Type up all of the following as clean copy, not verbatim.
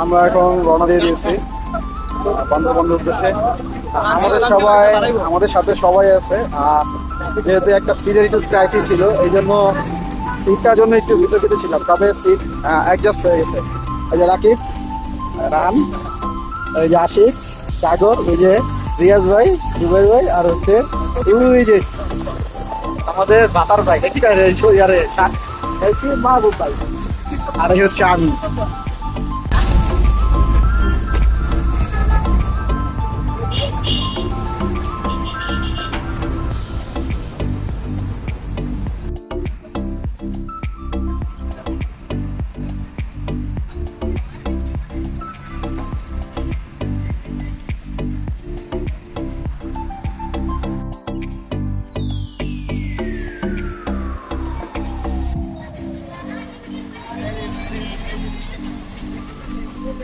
আমরা এখন রওনা দিয়ে দিয়েছি বান্দরবনের উদ্দেশ্যে। আমাদের সাথে সবাই আছে। যেহেতু একটা সিটের একটু ক্রাইসিস ছিল, এই জন্য সিটটার জন্য একটু ভিতরে ছিলাম, তবে সিট অ্যাডজাস্ট হয়ে গেছে। এই যে রাকিব, রান, এই যে আশিক, সাগর, ওই যে রিয়াজ ভাই, জুবাইর ভাই, আর হচ্ছে ওই যে আমাদের বাতার ভাই, কি মাহবুব ভাই, আর এই হচ্ছে আমি।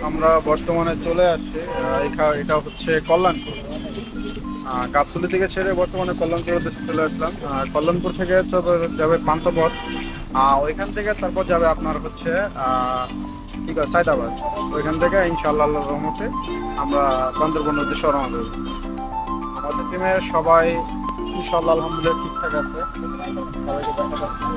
আমরা বর্তমানে চলে আসছি, এটা হচ্ছে কল্যাণপুর। গাবতলী থেকে ছেড়ে বর্তমানে কল্যাণপুর উদ্দেশ্যে চলে আসলাম। কল্যাণপুর থেকে যাবে পান্থপথ, ওইখান থেকে তারপর যাবে আপনার হচ্ছে কি কয় সায়দাবাদ। ওইখান থেকে ইনশাআল্লাহ আল্লাহর রহমতে আমরা বান্দরবনের উদ্দেশ্যে রওনা দেব। আমাদের টিমের সবাই ইনশাআল্লাহ আলহামদুলিল্লাহ ঠিকঠাক আছে। সবাইকে দেখা যাচ্ছে।